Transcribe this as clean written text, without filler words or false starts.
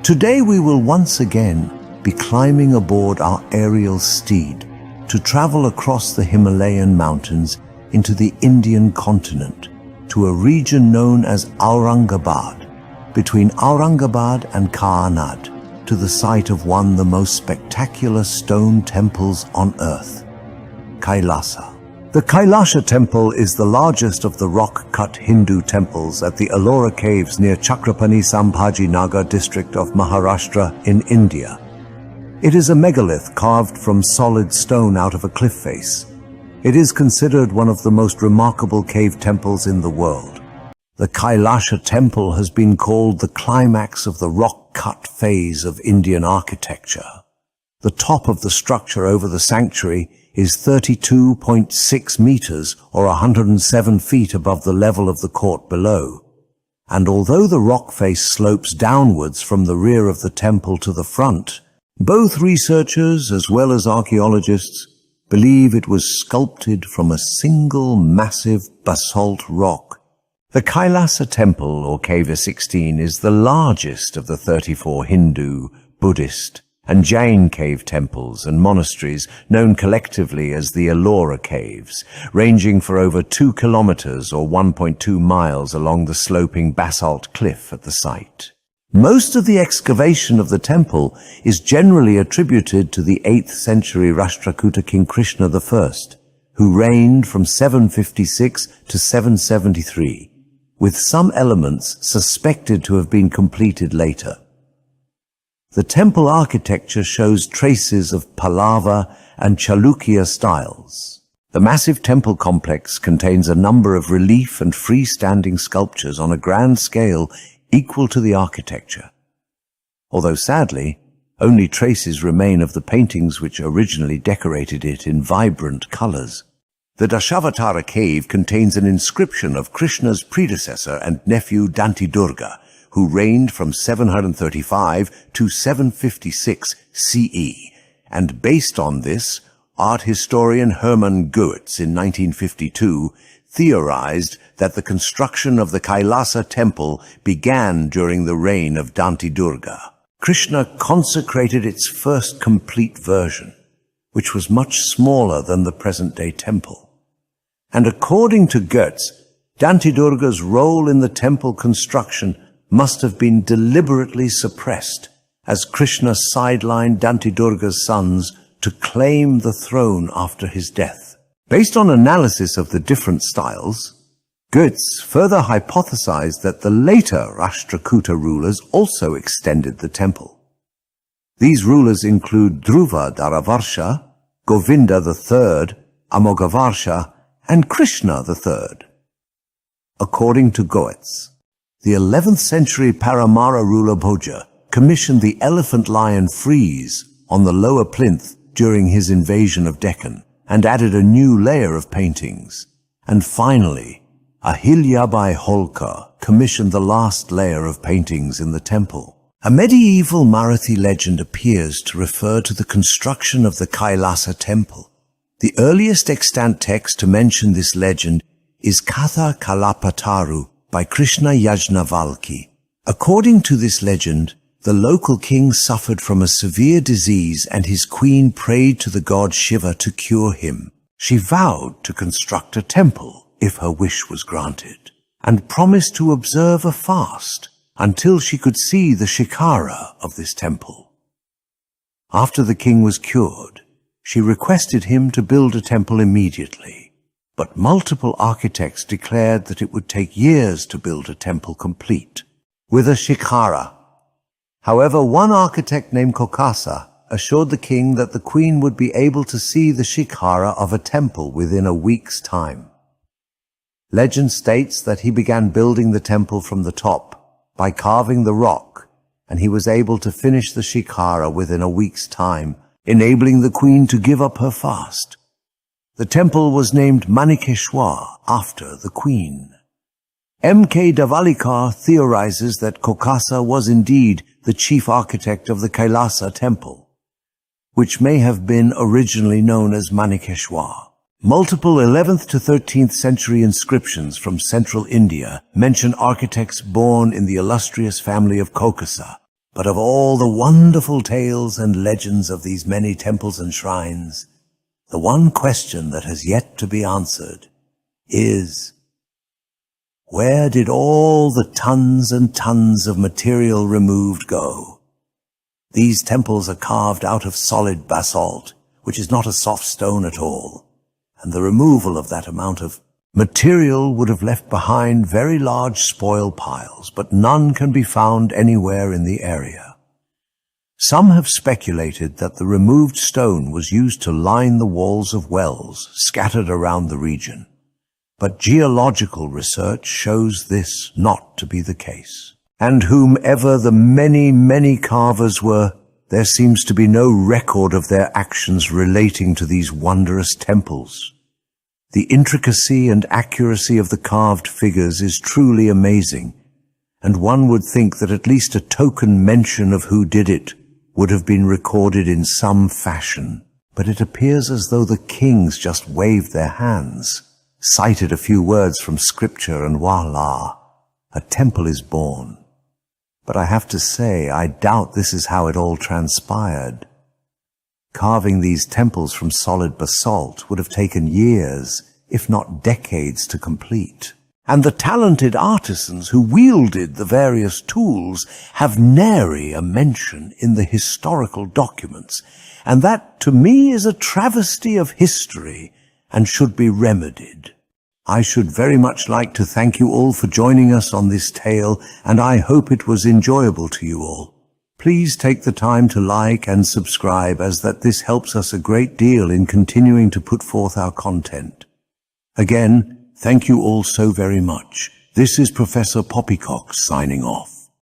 Today we will once again be climbing aboard our aerial steed to travel across the Himalayan mountains into the Indian continent to a region known as Aurangabad, between Aurangabad and Kaanad, to the site of one of the most spectacular stone temples on earth, Kailasa. The Kailasa temple is the largest of the rock-cut Hindu temples at the Ellora caves near Chhatrapati Sambhaji Nagar district of Maharashtra in India. It is a megalith carved from solid stone out of a cliff face. It is considered one of the most remarkable cave temples in the world. The Kailasa temple has been called the climax of the rock-cut phase of Indian architecture. The top of the structure over the sanctuary is 32.6 meters or 107 feet above the level of the court below. And although the rock face slopes downwards from the rear of the temple to the front, both researchers as well as archaeologists believe it was sculpted from a single massive basalt rock. The Kailasa temple, or Cave 16, is the largest of the 34 Hindu, Buddhist, and Jain cave temples and monasteries known collectively as the Ellora caves, ranging for over 2 kilometers or 1.2 miles along the sloping basalt cliff at the site. Most of the excavation of the temple is generally attributed to the 8th century Rashtrakuta king Krishna I, who reigned from 756 to 773, with some elements suspected to have been completed later. The temple architecture shows traces of Pallava and Chalukya styles. The massive temple complex contains a number of relief and freestanding sculptures on a grand scale equal to the architecture. Although sadly, only traces remain of the paintings which originally decorated it in vibrant colors. The Dashavatara cave contains an inscription of Krishna's predecessor and nephew Dantidurga, who reigned from 735 to 756 CE, and based on this, art historian Hermann Goetz in 1952 theorized that the construction of the Kailasa temple began during the reign of Dantidurga. Krishna consecrated its first complete version, which was much smaller than the present-day temple. And according to Goetz, Dantidurga's role in the temple construction must have been deliberately suppressed, as Krishna sidelined Dantidurga's sons to claim the throne after his death. Based on analysis of the different styles, Goetz further hypothesized that the later Rashtrakuta rulers also extended the temple. These rulers include Dhruva Dharavarsha, Govinda III, Amogavarsha, and Krishna III. According to Goetz, the 11th century Paramara ruler Bhoja commissioned the elephant lion frieze on the lower plinth during his invasion of Deccan and added a new layer of paintings. And finally, Ahilyabai Holkar commissioned the last layer of paintings in the temple. A medieval Marathi legend appears to refer to the construction of the Kailasa temple. The earliest extant text to mention this legend is Katha Kalapataru by Krishna Yajnavalkya. According to this legend, the local king suffered from a severe disease and his queen prayed to the god Shiva to cure him. She vowed to construct a temple if her wish was granted, and promised to observe a fast until she could see the shikara of this temple. After the king was cured, she requested him to build a temple immediately. But multiple architects declared that it would take years to build a temple complete, with a shikara. However, one architect named Kailasa assured the king that the queen would be able to see the shikara of a temple within a week's time. Legend states that he began building the temple from the top by carving the rock, and he was able to finish the shikara within a week's time, enabling the queen to give up her fast. The temple was named Manikeshwar after the queen. M.K. Davalikar theorizes that Kailasa was indeed the chief architect of the Kailasa temple, which may have been originally known as Manikeshwar. Multiple 11th to 13th century inscriptions from central India mention architects born in the illustrious family of Kailasa, But of all the wonderful tales and legends of these many temples and shrines, the one question that has yet to be answered is, where did all the tons and tons of material removed go? These temples are carved out of solid basalt, which is not a soft stone at all, and the removal of that amount of material would have left behind very large spoil piles, but none can be found anywhere in the area. Some have speculated that the removed stone was used to line the walls of wells scattered around the region, but geological research shows this not to be the case. And whomever the many, many carvers were, there seems to be no record of their actions relating to these wondrous temples. The intricacy and accuracy of the carved figures is truly amazing, and one would think that at least a token mention of who did it would have been recorded in some fashion. But it appears as though the kings just waved their hands, cited a few words from scripture, and voila, a temple is born. But I have to say, I doubt this is how it all transpired. Carving these temples from solid basalt would have taken years, if not decades, to complete. And the talented artisans who wielded the various tools have nary a mention in the historical documents, and that to me is a travesty of history and should be remedied. I should very much like to thank you all for joining us on this tale, and I hope it was enjoyable to you all. Please take the time to like and subscribe, as this helps us a great deal in continuing to put forth our content. Again, thank you all so very much. This is Professor Poppycock signing off.